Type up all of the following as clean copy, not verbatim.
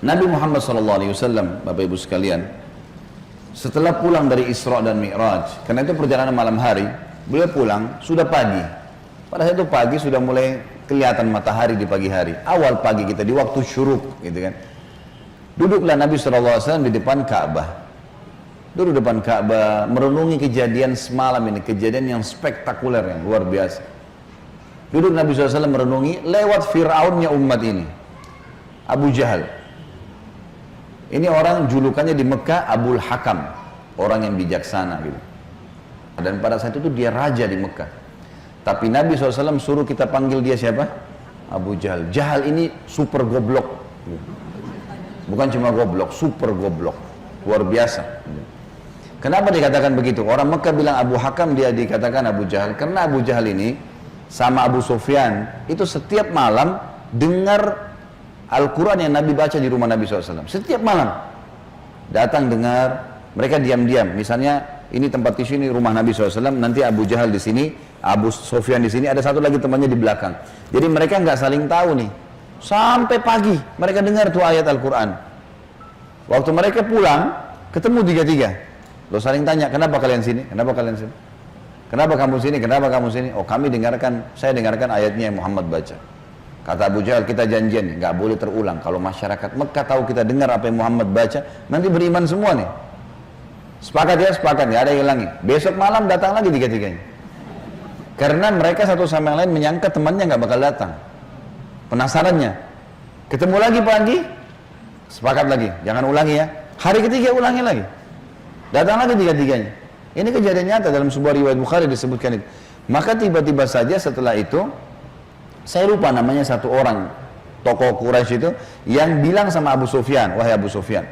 Nabi Muhammad SAW, Bapak Ibu sekalian, setelah pulang dari Isra dan Mi'raj, karena itu perjalanan malam hari, beliau pulang sudah pagi. Pada saat itu pagi sudah mulai kelihatan matahari di pagi hari. Awal pagi kita di waktu syuruk, gitu kan. Duduklah Nabi SAW di depan Ka'bah. Duduk depan Ka'bah, merenungi kejadian semalam ini, kejadian yang spektakuler, yang luar biasa. Duduk Nabi SAW merenungi lewat Fir'aunnya umat ini, Abu Jahal. Ini orang julukannya di Mekah Abul Hakam, orang yang bijaksana gitu. Dan pada saat itu dia raja di Mekah. Tapi Nabi SAW suruh kita panggil dia siapa? Abu Jahal. Jahal ini super goblok. Bukan cuma goblok, super goblok. Luar biasa. Kenapa dikatakan begitu? Orang Mekah bilang Abu Hakam, dia dikatakan Abu Jahal. Karena Abu Jahal ini sama Abu Sufyan itu setiap malam dengar Al-Quran yang Nabi baca di rumah Nabi SAW. Setiap malam datang dengar, mereka diam-diam. Misalnya ini tempat tisu, ini rumah Nabi SAW, nanti Abu Jahal di sini, Abu Sufyan di sini, ada satu lagi temannya di belakang. Jadi mereka nggak saling tahu nih. Sampai pagi mereka dengar tuh ayat Al-Quran. Waktu mereka pulang, ketemu tiga-tiga. Lo saling tanya, kenapa kalian sini? Kenapa kalian sini? Kenapa kamu sini? Kenapa kamu sini? Oh, saya dengarkan ayatnya yang Muhammad baca. Kata Abu Jahal, kita janjian, nggak boleh terulang. Kalau masyarakat Mekah tahu kita dengar apa yang Muhammad baca, nanti beriman semua nih. Sepakat ya, sepakat, nggak ada yang hilangin. Besok malam datang lagi tiga-tiganya. Karena mereka satu sama yang lain menyangka temannya nggak bakal datang. Penasarannya. Ketemu lagi pagi, sepakat lagi, jangan ulangi ya. Hari ketiga ulangi lagi. Datang lagi tiga-tiganya. Ini kejadian nyata dalam sebuah riwayat Bukhari disebutkan itu. Maka tiba-tiba saja setelah itu, saya lupa namanya satu orang tokoh Quraisy itu yang bilang sama Abu Sufyan, wahai Abu Sufyan,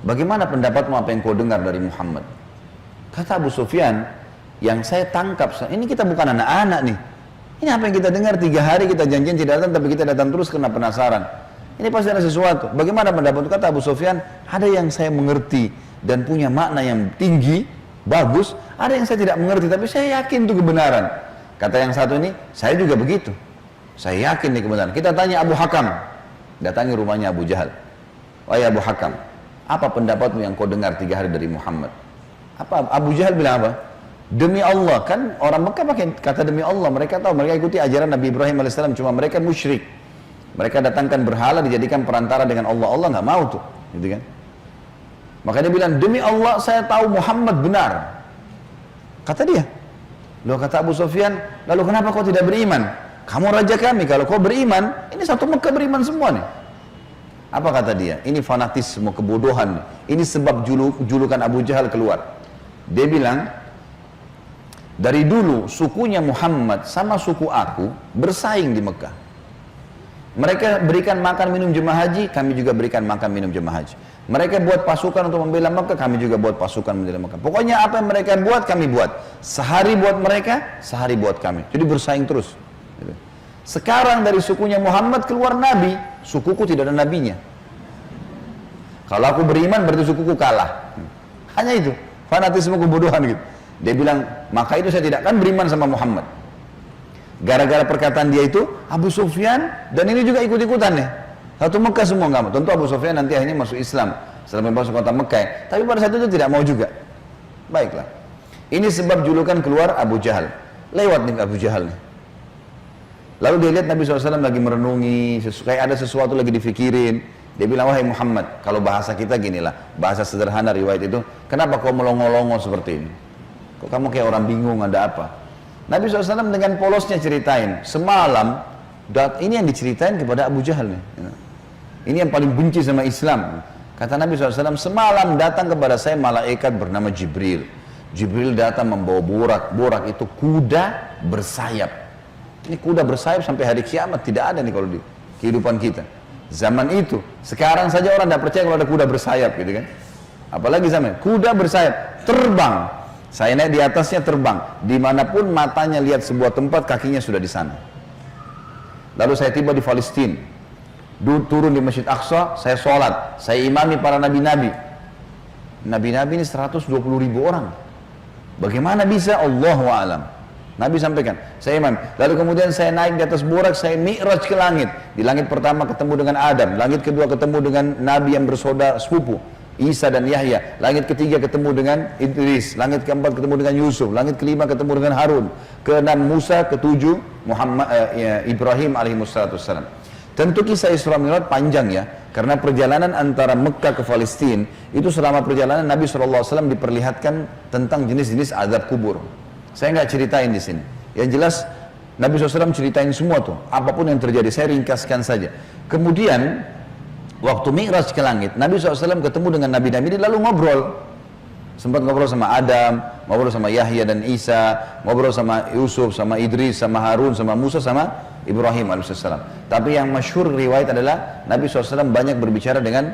bagaimana pendapatmu apa yang kau dengar dari Muhammad? Kata Abu Sufyan, yang saya tangkap, ini kita bukan anak-anak nih. Ini apa yang kita dengar 3 hari kita janjian tidak datang, tapi kita datang terus karena penasaran. Ini pasti ada sesuatu. Bagaimana pendapatmu? Kata Abu Sufyan, ada yang saya mengerti dan punya makna yang tinggi, bagus. Ada yang saya tidak mengerti, tapi saya yakin itu kebenaran. Kata yang satu ini, saya juga begitu. Saya yakin nih kebenaran. Kita tanya Abu Hakam, datangi rumahnya Abu Jahal. Wahai Abu Hakam, apa pendapatmu yang kau dengar 3 hari dari Muhammad? Apa Abu Jahal bilang apa? Demi Allah, kan orang Mekah pakai kata demi Allah. Mereka tahu, mereka ikuti ajaran Nabi Ibrahim AS, cuma mereka musyrik. Mereka datangkan berhala, dijadikan perantara dengan Allah. Allah nggak mau tuh, gitu kan? Maka dia bilang, demi Allah saya tahu Muhammad benar. Kata dia. Loh, kata Abu Sufyan, lalu kenapa kau tidak beriman? Kamu raja kami, kalau kau beriman, ini satu Mekah beriman semua nih. Apa kata dia? Ini fanatisme, kebodohan. Ini sebab julukan Abu Jahal keluar. Dia bilang, dari dulu sukunya Muhammad sama suku aku bersaing di Mekah. Mereka berikan makan minum jemaah haji, kami juga berikan makan minum jemaah haji. Mereka buat pasukan untuk membela Mekah, kami juga buat pasukan membela Mekah. Pokoknya apa yang mereka buat, kami buat. Sehari buat mereka, sehari buat kami. Jadi bersaing terus. Sekarang dari sukunya Muhammad keluar Nabi, sukuku tidak ada nabinya. Kalau aku beriman berarti sukuku kalah. Hanya itu, fanatisme kebodohan gitu. Dia bilang, maka itu saya tidak akan beriman sama Muhammad. Gara-gara perkataan dia itu, Abu Sufyan dan ini juga ikut-ikutan nih. Satu Mekah semua nggak mau. Tentu Abu Sufyan nanti akhirnya masuk Islam setelah masuk kota Mekah. Tapi pada saat itu tidak mau juga. Baiklah. Ini sebab julukan keluar Abu Jahal. Lewat nih Abu Jahal nih. Lalu dia lihat Nabi SAW lagi merenungi, kayak ada sesuatu lagi difikirin. Dia bilang, wahai Muhammad, kalau bahasa kita ginilah, bahasa sederhana riwayat itu, kenapa kau melongo-longo seperti ini? Kok kamu kayak orang bingung, ada apa? Nabi SAW dengan polosnya ceritain, semalam, ini yang diceritain kepada Abu Jahal nih. Ini yang paling benci sama Islam. Kata Nabi SAW, semalam datang kepada saya malaikat bernama Jibril. Jibril datang membawa borak. Borak itu kuda bersayap. Ini kuda bersayap sampai hari kiamat tidak ada nih kalau di kehidupan kita. Zaman itu, sekarang saja orang tidak percaya kalau ada kuda bersayap gitu kan. Apalagi zaman kuda bersayap, terbang. Saya naik di atasnya terbang. Dimanapun matanya lihat sebuah tempat, kakinya sudah di sana. Lalu saya tiba di Palestina. Turun di Masjid Aqsa, saya sholat. Saya imami para nabi-nabi. Nabi-nabi ini 120.000 orang. Bagaimana bisa? Allahu a'lam. Nabi sampaikan, saya iman. Lalu kemudian saya naik di atas burak, saya mi'raj ke langit. Di langit pertama ketemu dengan Adam, langit kedua ketemu dengan Nabi yang bersaudara sepupu, Isa dan Yahya. Langit ketiga ketemu dengan Idris, langit keempat ketemu dengan Yusuf, langit kelima ketemu dengan Harun, keenam Musa, ketujuh Ibrahim alaihissalam. Tentu kisah Isra Mi'raj panjang ya, karena perjalanan antara Mekah ke Palestina itu selama perjalanan Nabi SAW diperlihatkan tentang jenis-jenis azab kubur. Saya nggak ceritain di sini. Yang jelas Nabi SAW ceritain semua tuh, apapun yang terjadi. Saya ringkaskan saja. Kemudian waktu Mi'raj ke langit, Nabi SAW ketemu dengan Nabi-Nabi, lalu ngobrol. Sempat ngobrol sama Adam, ngobrol sama Yahya dan Isa, ngobrol sama Yusuf, sama Idris, sama Harun, sama Musa, sama Ibrahim alaihissalam. Tapi yang masyhur riwayat adalah Nabi SAW banyak berbicara dengan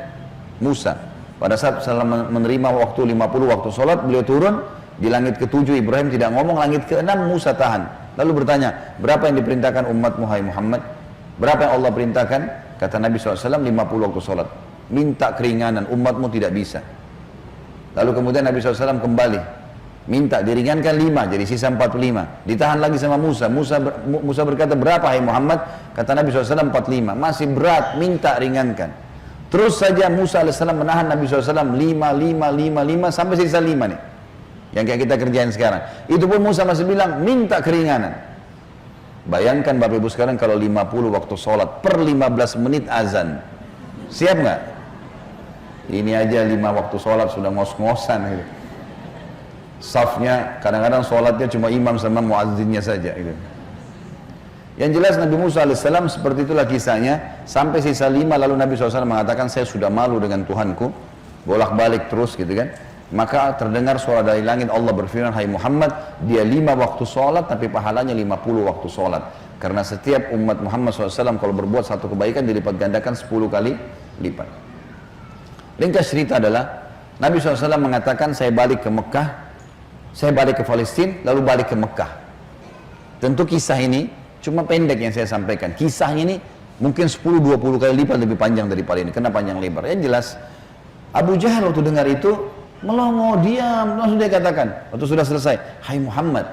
Musa. Pada saat menerima waktu 50 waktu sholat, beliau turun di langit ke-7, Ibrahim tidak ngomong, langit ke-6 Musa tahan. Lalu bertanya, berapa yang diperintahkan umatmu hai Muhammad? Berapa yang Allah perintahkan? Kata Nabi SAW, 50 waktu sholat. Minta keringanan, umatmu tidak bisa. Lalu kemudian Nabi SAW kembali, minta diringankan 5, jadi sisa 45. Ditahan lagi sama Musa. Musa berkata, berapa hai Muhammad? Kata Nabi SAW, 45. Masih berat, minta ringankan. Terus saja Musa AS menahan Nabi SAW 5 sampai sisa 5 nih. Yang kayak kita kerjain sekarang. Itu pun Musa masih bilang, minta keringanan. Bayangkan Bapak Ibu sekarang kalau 50 waktu sholat, per 15 menit azan. Siap nggak? Ini aja 5 waktu sholat sudah ngos-ngosan gitu. Safnya, kadang-kadang sholatnya cuma imam sama muazzinnya saja gitu. Yang jelas Nabi Musa AS seperti itulah kisahnya. Sampai sisa 5 lalu Nabi SAW mengatakan, saya sudah malu dengan Tuhanku. Bolak-balik terus gitu kan. Maka terdengar suara dari langit, Allah berfirman, hai Muhammad, dia 5 waktu sholat tapi pahalanya 50 waktu sholat. Karena setiap umat Muhammad SAW kalau berbuat satu kebaikan dilipat gandakan 10 kali lipat. Ringkas cerita adalah Nabi SAW mengatakan, saya balik ke Mekah, saya balik ke Palestina, lalu balik ke Mekah. Tentu kisah ini cuma pendek yang saya sampaikan. Kisahnya ini mungkin 10-20 kali lipat lebih panjang daripada ini, karena panjang lebar. Yang jelas Abu Jahal waktu dengar itu melongo, diam, langsung dia katakan waktu sudah selesai, hai Muhammad,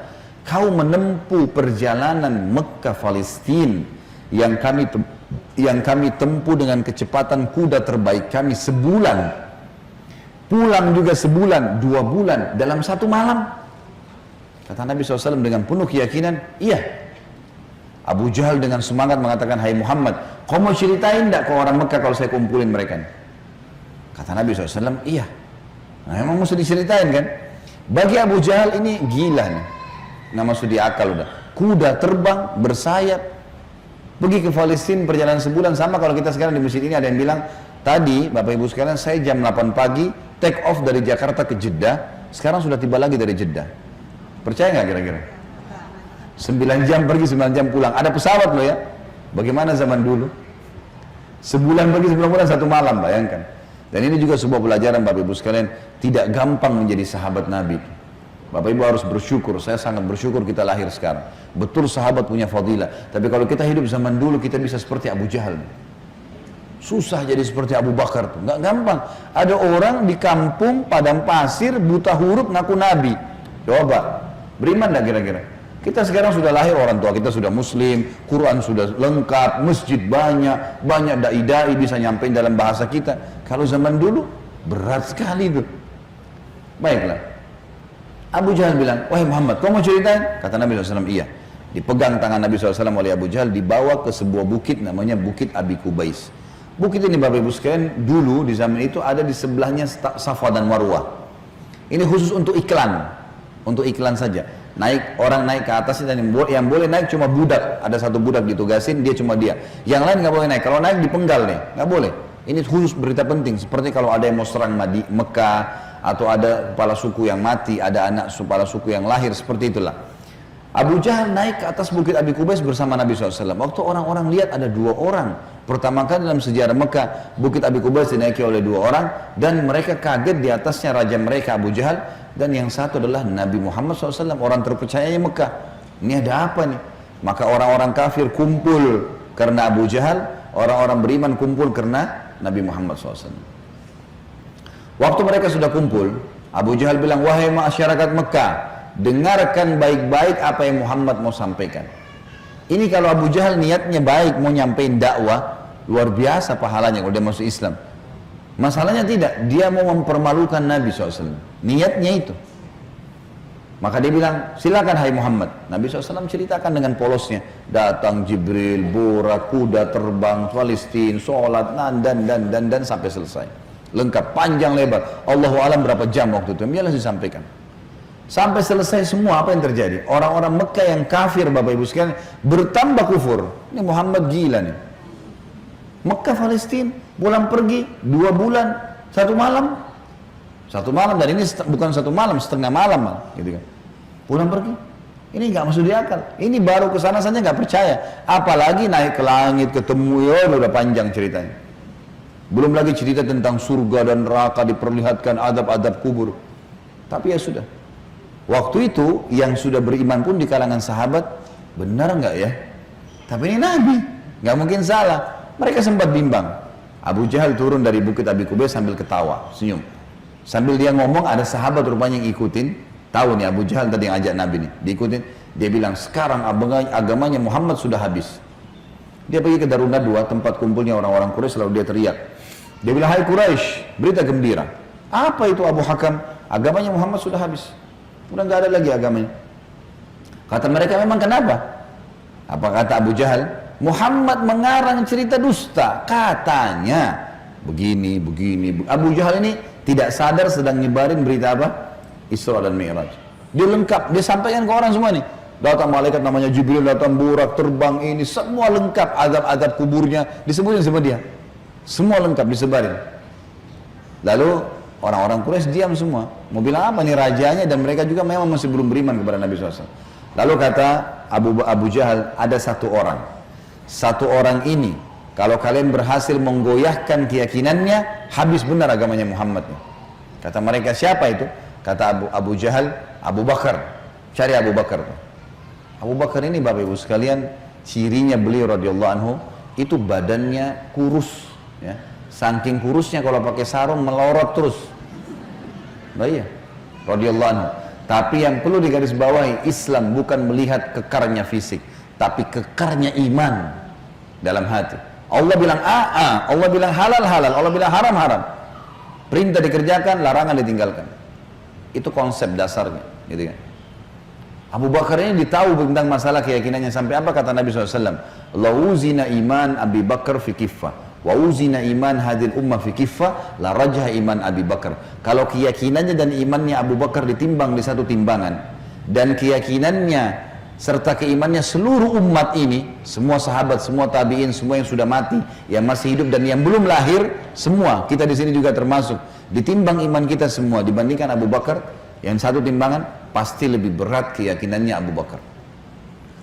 kau menempuh perjalanan Mekah Palestina yang kami tempuh dengan kecepatan kuda terbaik kami sebulan, pulang juga sebulan, 2 bulan dalam 1 malam. Kata Nabi SAW dengan penuh keyakinan, iya. Abu Jahal dengan semangat mengatakan, hai Muhammad, kau mau ceritain tidak ke orang Mekah kalau saya kumpulin mereka? Kata Nabi SAW, iya. Nah, emang mesti diceritain kan? Bagi Abu Jahal ini gila nih, nggak masuk di akal udah. Kuda terbang, bersayap, pergi ke Palestina perjalanan sebulan. Sama kalau kita sekarang di masjid ini ada yang bilang, tadi Bapak Ibu sekalian saya jam 8 pagi take off dari Jakarta ke Jeddah, sekarang sudah tiba lagi dari Jeddah. Percaya nggak kira-kira? 9 jam pergi, 9 jam pulang. Ada pesawat loh ya. Bagaimana zaman dulu? Sebulan pergi, 9 bulan, 1 malam, bayangkan. Dan ini juga sebuah pelajaran Bapak Ibu sekalian, tidak gampang menjadi sahabat Nabi. Bapak Ibu harus bersyukur, saya sangat bersyukur kita lahir sekarang. Betul sahabat punya fadilah, tapi kalau kita hidup zaman dulu kita bisa seperti Abu Jahal. Susah jadi seperti Abu Bakar tuh, nggak gampang. Ada orang di kampung padang pasir buta huruf ngaku Nabi. Coba, beriman nggak kira-kira? Kita sekarang sudah lahir, orang tua kita sudah muslim, Quran sudah lengkap, masjid banyak, banyak dai-dai bisa nyampein dalam bahasa kita. Kalau zaman dulu, berat sekali itu. Baiklah. Abu Jahal bilang, wahai Muhammad, kau mau ceritain? Kata Nabi SAW, iya. Dipegang tangan Nabi SAW oleh Abu Jahal, dibawa ke sebuah bukit namanya Bukit Abi Kubais. Bukit ini Bapak Ibu sekalian, dulu di zaman itu ada di sebelahnya Safa dan Marwah. Ini khusus untuk iklan saja. Orang naik ke atas dan yang boleh naik cuma budak. Ada satu budak ditugasin, dia cuma dia. Yang lain nggak boleh naik. Kalau naik dipenggal nih, nggak boleh. Ini khusus berita penting. Seperti kalau ada yang mau serang Mekah atau ada kepala suku yang mati, ada anak kepala suku yang lahir, seperti itulah. Abu Jahal naik ke atas Bukit Abi Kubais bersama Nabi SAW. Waktu orang-orang lihat ada 2 orang. Pertama kali dalam sejarah Mekah, Bukit Abi Kubais dinaiki oleh 2 orang dan mereka kaget di atasnya raja mereka Abu Jahal. Dan yang satu adalah Nabi Muhammad SAW, orang terpercayanya Mekah. Ini ada apa nih? Maka orang-orang kafir kumpul karena Abu Jahal, orang-orang beriman kumpul karena Nabi Muhammad SAW. Waktu mereka sudah kumpul, Abu Jahal bilang, wahai masyarakat Mekah, dengarkan baik-baik apa yang Muhammad mau sampaikan. Ini kalau Abu Jahal niatnya baik, mau nyampein dakwah, luar biasa pahalanya kalau dia masuk Islam. Masalahnya tidak, dia mau mempermalukan Nabi SAW. Niatnya itu. Maka dia bilang, silakan hai Muhammad. Nabi SAW ceritakan dengan polosnya. Datang Jibril, borak, kuda terbang, Palestina, sholat, dan sampai selesai. Lengkap, panjang lebar. Allahu alam berapa jam waktu itu. Biarlah disampaikan. Sampai selesai semua, apa yang terjadi? Orang-orang Mekah yang kafir, Bapak Ibu sekalian, bertambah kufur. Ini Muhammad gila nih. Mekah, Palestina, pulang pergi 2 bulan, 1 malam. 1 malam, dan ini bukan 1 malam, setengah malam malah, gitu kan. Pulang pergi. Ini nggak masuk di akal. Ini baru kesana saja nggak percaya. Apalagi naik ke langit, ketemu, ya udah panjang ceritanya. Belum lagi cerita tentang surga dan neraka, diperlihatkan adab-adab kubur. Tapi ya sudah. Waktu itu yang sudah beriman pun di kalangan sahabat, benar nggak ya? Tapi ini Nabi, nggak mungkin salah. Mereka sempat bimbang. Abu Jahal turun dari bukit Abi Qubais sambil ketawa, senyum. Sambil dia ngomong, ada sahabat rupanya yang ikutin. Tahu nih Abu Jahal tadi yang ajak Nabi nih, diikutin. Dia bilang, sekarang agamanya Muhammad sudah habis. Dia pergi ke Darun Nadwa, tempat kumpulnya orang-orang Quraisy, lalu dia teriak. Dia bilang, hai Quraisy, berita gembira. Apa itu Abu Hakam? Agamanya Muhammad sudah habis. Udah nggak ada lagi agamanya. Kata mereka, memang kenapa? Apa kata Abu Jahal? Muhammad mengarang cerita dusta. Katanya begini. Abu Jahal ini tidak sadar sedang nyebarin berita apa? Isra dan Mi'raj. Dia lengkap, dia sampaikan ke orang semua nih. Datang malaikat namanya Jibril, datang burak, terbang ini, semua lengkap. Adab-adab kuburnya disebutin sama dia. Semua lengkap disebarin. Lalu orang-orang Quraisy diam semua. Mau bilang apa nih rajanya, dan mereka juga memang masih belum beriman kepada Nabi SAW. Lalu kata Abu Jahal, ada satu orang. Satu orang ini, kalau kalian berhasil menggoyahkan keyakinannya, habis benar agamanya Muhammad. Kata mereka, siapa itu? Kata Abu Jahal, Abu Bakar. Cari Abu Bakar. Abu Bakar ini Bapak Ibu sekalian, cirinya beliau radhiyallahu anhu, itu badannya kurus. Ya. Saking kurusnya kalau pakai sarung melorot terus. Nah iya, radhiyallahu anhu. Tapi yang perlu digarisbawahi, Islam bukan melihat kekarnya fisik, tapi kekarnya iman dalam hati. Allah bilang Allah bilang halal, Allah bilang haram. Perintah dikerjakan, larangan ditinggalkan. Itu konsep dasarnya, gitu kan. Abu Bakar ini ditahu tentang masalah keyakinannya sampai apa kata Nabi SAW. La uzina iman Abi Bakar fi kiffah, wa uzina iman hadil ummah fi kiffah, la rajah iman Abi Bakar. Kalau keyakinannya dan imannya Abu Bakar ditimbang di satu timbangan, dan keyakinannya serta keimannya seluruh umat ini, semua sahabat, semua tabi'in, semua yang sudah mati, yang masih hidup dan yang belum lahir, semua kita di sini juga termasuk. Ditimbang iman kita semua dibandingkan Abu Bakar, yang satu timbangan pasti lebih berat keyakinannya Abu Bakar.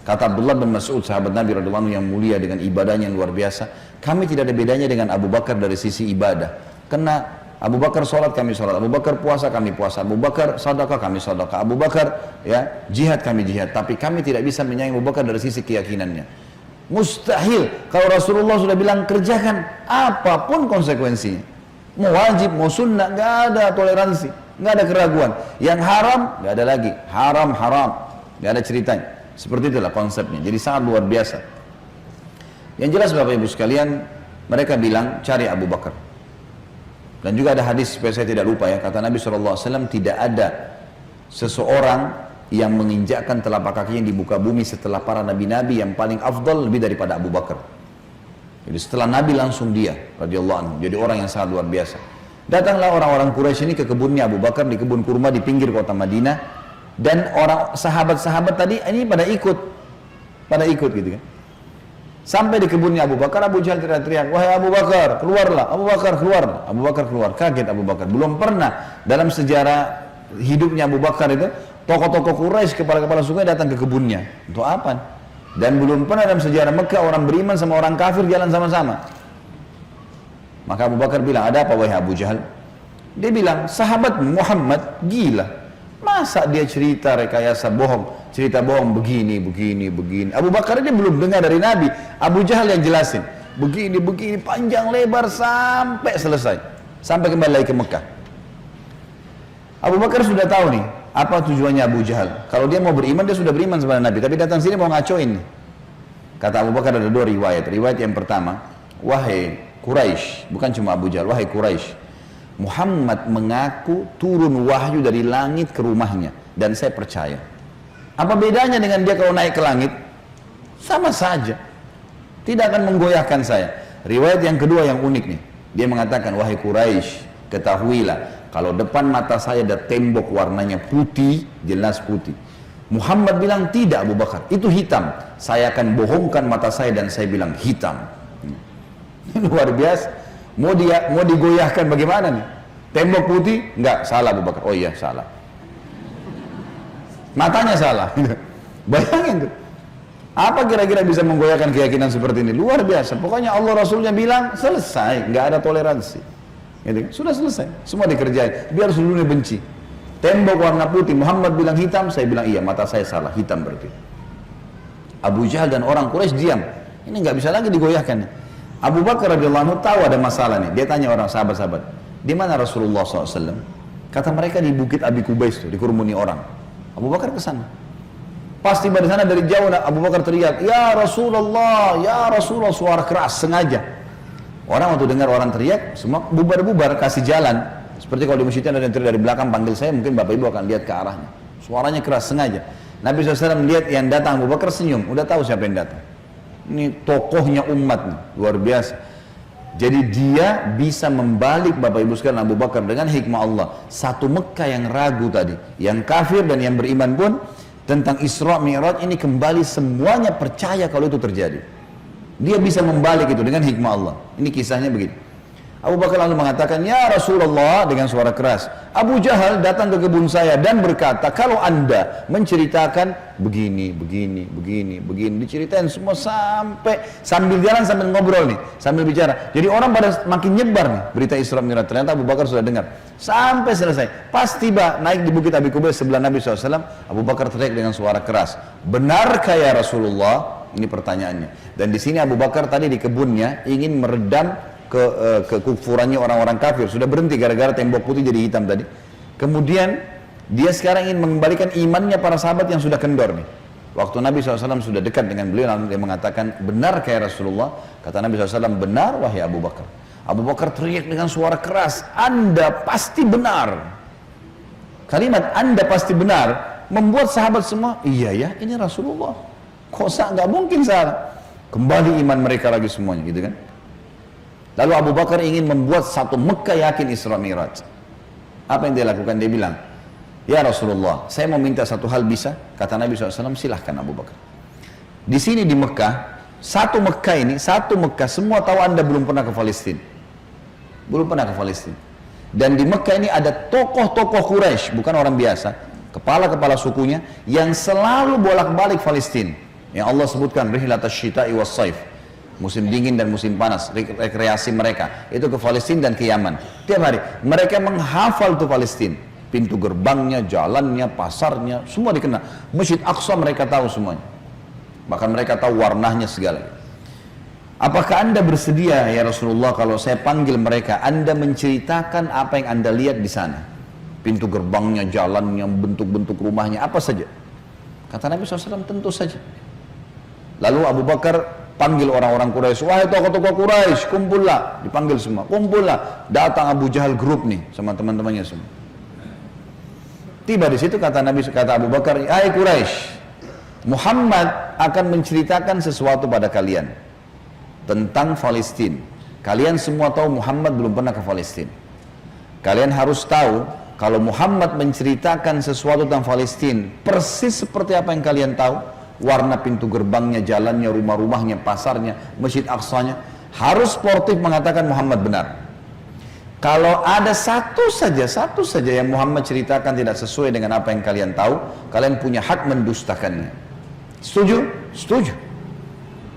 Kata Abdullah bin Mas'ud, sahabat Nabi radhiyallahu anhu yang mulia dengan ibadahnya yang luar biasa, kami tidak ada bedanya dengan Abu Bakar dari sisi ibadah. Karena Abu Bakar sholat, kami sholat. Abu Bakar puasa, kami puasa. Abu Bakar sedekah, kami sedekah. Abu Bakar ya jihad, kami jihad. Tapi kami tidak bisa menyayangi Abu Bakar dari sisi keyakinannya. Mustahil. Kalau Rasulullah sudah bilang kerjakan apapun konsekuensinya. Mau wajib, mau sunnah, nggak ada toleransi, nggak ada keraguan. Yang haram, nggak ada lagi. Haram, nggak ada ceritanya. Seperti itulah konsepnya. Jadi sangat luar biasa. Yang jelas Bapak Ibu sekalian, mereka bilang cari Abu Bakar. Dan juga ada hadis supaya saya tidak lupa ya, kata Nabi SAW, tidak ada seseorang yang menginjakkan telapak kakinya di muka bumi setelah para nabi-nabi yang paling afdal lebih daripada Abu Bakar. Jadi setelah Nabi langsung dia radhiyallahu anhu, jadi orang yang sangat luar biasa. Datanglah orang-orang Quraisy ini ke kebunnya Abu Bakar, di kebun kurma di pinggir kota Madinah, dan orang sahabat-sahabat tadi ini pada ikut gitu kan. Sampai di kebunnya Abu Bakar, Abu Jahal teriak-teriak, wahai Abu Bakar, keluarlah. Abu Bakar keluar. Abu Bakar keluar. Kaget Abu Bakar. Belum pernah dalam sejarah hidupnya Abu Bakar itu tokoh-tokoh Quraisy, kepala-kepala suku datang ke kebunnya. Untuk apa? Dan belum pernah dalam sejarah Mekah orang beriman sama orang kafir jalan sama-sama. Maka Abu Bakar bilang, ada apa wahai Abu Jahal? Dia bilang, sahabat Muhammad gila. Masa dia cerita rekayasa bohong, cerita bohong begini. Abu Bakar ini belum dengar dari Nabi. Abu Jahal yang jelasin. Begini, panjang lebar sampai selesai. Sampai kembali lagi ke Mekah. Abu Bakar sudah tahu nih, Apa tujuannya Abu Jahal? Kalau dia mau beriman, dia sudah beriman kepada Nabi, tapi datang sini mau ngacoin nih. Kata Abu Bakar ada dua riwayat. Riwayat yang pertama, wahai Quraisy, bukan cuma Abu Jahal, wahai Quraisy, Muhammad mengaku turun wahyu dari langit ke rumahnya, dan saya percaya. Apa bedanya dengan dia kalau naik ke langit? Sama saja, tidak akan menggoyahkan saya. Riwayat yang kedua yang unik nih, dia mengatakan, wahai Quraisy, ketahuilah, kalau depan mata saya ada tembok warnanya putih, jelas putih. Muhammad bilang tidak Abu Bakar, itu hitam. Saya akan bohongkan mata saya dan saya bilang hitam. Luar biasa. Mau digoyahkan bagaimana nih? Tembok putih? Enggak, salah Abu Bakar. Oh iya, salah. Matanya salah. Bayangin tuh. Apa kira-kira bisa menggoyahkan keyakinan seperti ini? Luar biasa. Pokoknya Allah Rasulnya bilang selesai, nggak ada toleransi. Gitu. Sudah selesai, semua dikerjain. Biar seluruhnya benci. Tembok warna putih, Muhammad bilang hitam, saya bilang iya, mata saya salah, hitam berarti. Abu Jahal dan orang Quraisy diam. Ini nggak bisa lagi digoyahkan. Abu Bakar radhiyallahu anhu tahu ada masalah nih. Dia tanya orang sahabat-sahabat, di mana Rasulullah SAW? Kata mereka di Bukit Abi Kubais tuh, dikerumuni orang. Abu Bakar ke sana. Pas tiba di sana dari jauh, Abu Bakar teriak, ya Rasulullah, suara keras sengaja. Orang waktu dengar orang teriak, semua bubar-bubar kasih jalan. Seperti kalau di masjid ada yang teriak dari belakang panggil saya, mungkin bapak ibu akan lihat ke arahnya. Suaranya keras sengaja. Nabi SAW melihat yang datang, Abu Bakar senyum, udah tahu siapa yang datang. Ini tokohnya umat nih, luar biasa. Jadi dia bisa membalik bapak ibu sekalian Abu Bakar dengan hikmah Allah. Satu Mekah yang ragu tadi, yang kafir dan yang beriman pun tentang Isra Mi'raj ini kembali semuanya percaya kalau itu terjadi. Dia bisa membalik itu dengan hikmah Allah. Ini kisahnya begini. Abu Bakar lalu mengatakan, ya Rasulullah, dengan suara keras, Abu Jahal datang ke kebun saya dan berkata, kalau anda menceritakan begini, diceritain semua sambil jalan sambil ngobrol nih, sambil bicara. Jadi orang pada makin nyebar nih berita Isra Mi'raj. Ternyata Abu Bakar sudah dengar sampai selesai. Pas tiba naik di Bukit Abi Kubais sebelah Nabi SAW, Abu Bakar teriak dengan suara keras, benarkah ya Rasulullah? Ini pertanyaannya. Dan di sini Abu Bakar tadi di kebunnya ingin meredam kekufurannya orang-orang kafir. Sudah berhenti gara-gara tembok putih jadi hitam tadi. Kemudian dia sekarang ingin mengembalikan imannya para sahabat yang sudah kendor nih. Waktu Nabi SAW sudah dekat dengan beliau, lalu dia mengatakan, benar kayak Rasulullah? Kata Nabi SAW, benar wahai Abu Bakar. Abu Bakar teriak dengan suara keras, Anda pasti benar. Kalimat Anda pasti benar membuat sahabat semua, iya ya, ini Rasulullah. Kok nggak mungkin salah. Kembali iman mereka lagi semuanya, gitu kan? Lalu Abu Bakar ingin membuat satu Mekah yakin Isra Mi'raj. Apa yang dia lakukan? Dia bilang, ya Rasulullah, saya mau minta satu hal bisa? Kata Nabi SAW, silahkan Abu Bakar. Di sini di Mekah, satu Mekah, semua tahu Anda belum pernah ke Palestina. Belum pernah ke Palestina. Dan di Mekah ini ada tokoh-tokoh Quraisy, bukan orang biasa, kepala-kepala sukunya, yang selalu bolak-balik Palestina. Yang Allah sebutkan, rihlatas syita'i was saif. Musim dingin dan musim panas, rekreasi mereka itu ke Palestina dan ke Yaman. Tiap hari mereka menghafal tuh Palestina, pintu gerbangnya, jalannya, pasarnya, semua dikenal. Masjid Aqsa mereka tahu semuanya, bahkan mereka tahu warnanya segala. Apakah Anda bersedia ya Rasulullah kalau saya panggil mereka, Anda menceritakan apa yang Anda lihat di sana, pintu gerbangnya, jalannya, bentuk-bentuk rumahnya, apa saja? Kata Nabi SAW, tentu saja. Lalu Abu Bakar panggil orang-orang Quraisy, wahai tokoh-tokoh Quraisy, kumpullah, dipanggil semua, kumpullah. Datang Abu Jahal grup nih sama teman-temannya semua. Tiba di situ kata Abu Bakar, hai Quraisy, Muhammad akan menceritakan sesuatu pada kalian tentang Palestina. Kalian semua tahu Muhammad belum pernah ke Palestina. Kalian harus tahu kalau Muhammad menceritakan sesuatu tentang Palestina persis seperti apa yang kalian tahu, warna pintu gerbangnya, jalannya, rumah-rumahnya, pasarnya, Masjid Aqsanya, harus sportif mengatakan Muhammad benar. Kalau ada satu saja yang Muhammad ceritakan tidak sesuai dengan apa yang kalian tahu, kalian punya hak mendustakannya. Setuju? Setuju.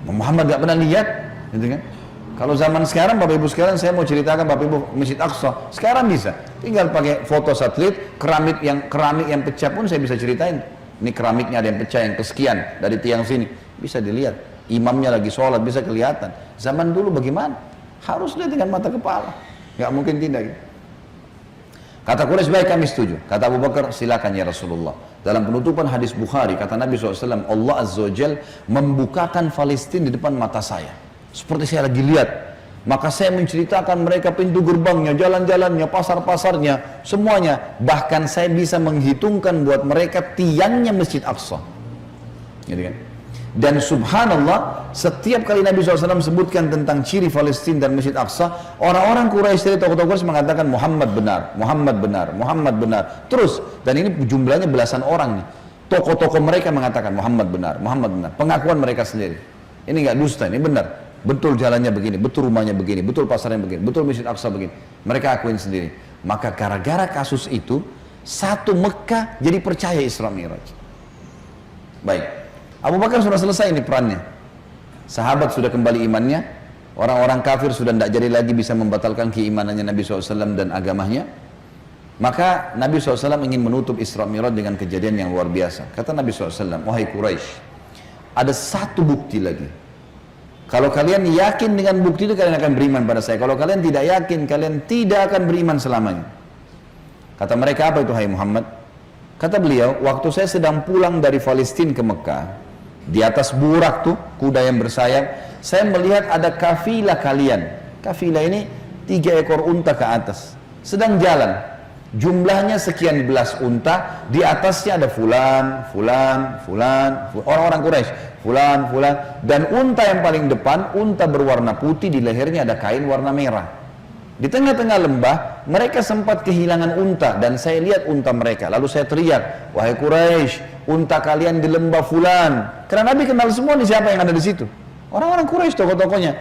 Muhammad gak pernah lihat, gitu kan? Kalau zaman sekarang, Bapak Ibu sekalian, saya mau ceritakan Bapak Ibu Masjid Aqsa, sekarang bisa. Tinggal pakai foto satelit, keramik yang pecah pun saya bisa ceritain. Ini keramiknya ada yang pecah, yang kesekian dari tiang sini, bisa dilihat. Imamnya lagi sholat, bisa kelihatan. Zaman dulu bagaimana? Harus lihat dengan mata kepala, nggak mungkin tidak. Kata Quraisy, baik kami setuju. Kata Abu Bakar, silakan ya Rasulullah. Dalam penutupan hadis Bukhari, kata Nabi SAW, Allah Azza wa Jal membukakan Palestina di depan mata saya. Seperti saya lagi lihat. Maka saya menceritakan mereka pintu gerbangnya, jalan-jalannya, pasar-pasarnya, semuanya. Bahkan saya bisa menghitungkan buat mereka tiangnya Masjid Aqsa. Gitu kan? Dan subhanallah, setiap kali Nabi SAW sebutkan tentang ciri Palestina dan Masjid Aqsa, orang-orang Quraisy dari tokoh-tokoh Quraisy mengatakan Muhammad benar, Muhammad benar, Muhammad benar. Terus, dan ini jumlahnya belasan orang nih. Tokoh-tokoh mereka mengatakan Muhammad benar, Muhammad benar. Pengakuan mereka sendiri. Ini nggak dusta, ini benar. Betul jalannya begini, betul rumahnya begini, betul pasarnya begini, betul Masjid Aqsa begini. Mereka akuin sendiri. Maka gara-gara kasus itu, satu Mekah jadi percaya Isra Mi'raj. Baik. Abu Bakar sudah selesai ini perannya. Sahabat sudah kembali imannya. Orang-orang kafir sudah tidak jadi lagi bisa membatalkan keimanannya Nabi SAW dan agamanya. Maka Nabi SAW ingin menutup Isra Mi'raj dengan kejadian yang luar biasa. Kata Nabi SAW, wahai Quraisy, ada satu bukti lagi. Kalau kalian yakin dengan bukti itu, kalian akan beriman pada saya. Kalau kalian tidak yakin, kalian tidak akan beriman selamanya. Kata mereka, apa itu hai Muhammad? Kata beliau, waktu saya sedang pulang dari Palestina ke Mekah, di atas burak tuh, kuda yang bersayap, saya melihat ada kafilah kalian. Kafilah ini 3 ekor unta ke atas, sedang jalan. Jumlahnya sekian belas unta, di atasnya ada fulan, orang-orang Quraisy, fulan, dan unta yang paling depan, unta berwarna putih, di lehernya ada kain warna merah. Di tengah-tengah lembah, mereka sempat kehilangan unta, dan saya lihat unta mereka. Lalu saya teriak, wahai Quraisy, unta kalian di lembah fulan. Karena Nabi kenal semua nih siapa yang ada di situ. Orang-orang Quraisy, tokoh-tokohnya.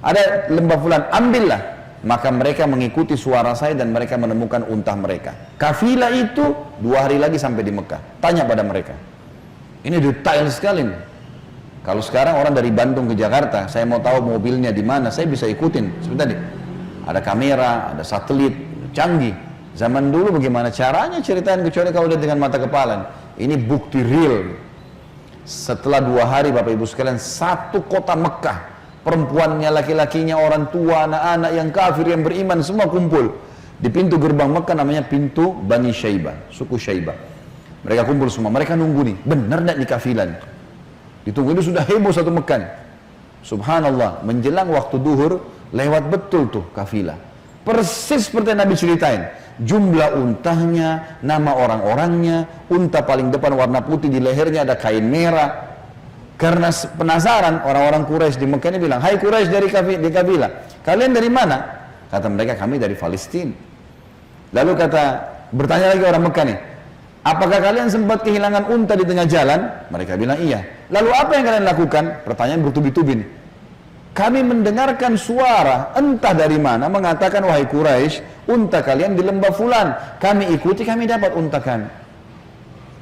Ada lembah fulan, ambillah. Maka mereka mengikuti suara saya dan mereka menemukan unta mereka. Kafilah itu 2 hari lagi sampai di Mekah. Tanya pada mereka. Ini detail sekali nih. Kalau sekarang orang dari Bandung ke Jakarta, saya mau tahu mobilnya di mana, saya bisa ikutin. Sebentar nih. Ada kamera, ada satelit, canggih. Zaman dulu bagaimana caranya ceritain, kecuali kalau lihat dengan mata kepala. Ini bukti real. Setelah 2 hari Bapak Ibu sekalian, satu kota Mekah, perempuannya, laki-lakinya, orang tua, anak-anak yang kafir, yang beriman, semua kumpul. Di pintu gerbang Mekah namanya pintu Bani Syaibah, suku Syaibah. Mereka kumpul semua, mereka nunggu nih, benar tidak nih kafilah nih? Ditunggu, ini sudah heboh satu Mekah nih. Subhanallah, menjelang waktu duhur, lewat betul tuh kafilah. Persis seperti Nabi ceritain. Jumlah untanya, nama orang-orangnya, unta paling depan warna putih, di lehernya ada kain merah. Karena penasaran, orang-orang Quraisy di Mekah ini bilang, hai Quraisy dari kafilah, kalian dari mana? Kata mereka, kami dari Palestina. Lalu bertanya lagi orang Mekah nih, apakah kalian sempat kehilangan unta di tengah jalan? Mereka bilang iya. Lalu apa yang kalian lakukan? Pertanyaan bertubi-tubi nih. Kami mendengarkan suara entah dari mana mengatakan, wahai Quraisy, unta kalian di lembah fulan. Kami ikuti, kami dapat unta kami.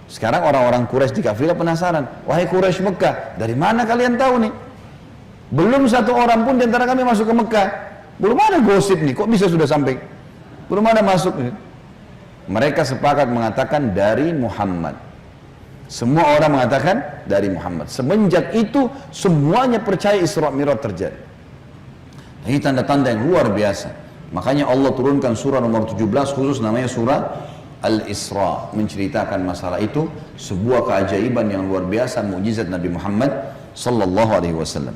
Sekarang orang-orang Quraisy di kafilah penasaran, wahai Quraisy Mekah, dari mana kalian tahu nih? Belum satu orang pun di antara kami masuk ke Mekah. Belum ada gosip nih, kok bisa sudah sampai? Belum ada masuk nih. Mereka sepakat mengatakan dari Muhammad. Semua orang mengatakan dari Muhammad. Semenjak itu semuanya percaya Isra Mi'raj terjadi. Ini tanda-tanda yang luar biasa. Makanya Allah turunkan surah nomor 17 khusus namanya surah Al-Isra, menceritakan masalah itu, sebuah keajaiban yang luar biasa, mukjizat Nabi Muhammad sallallahu alaihi wasallam.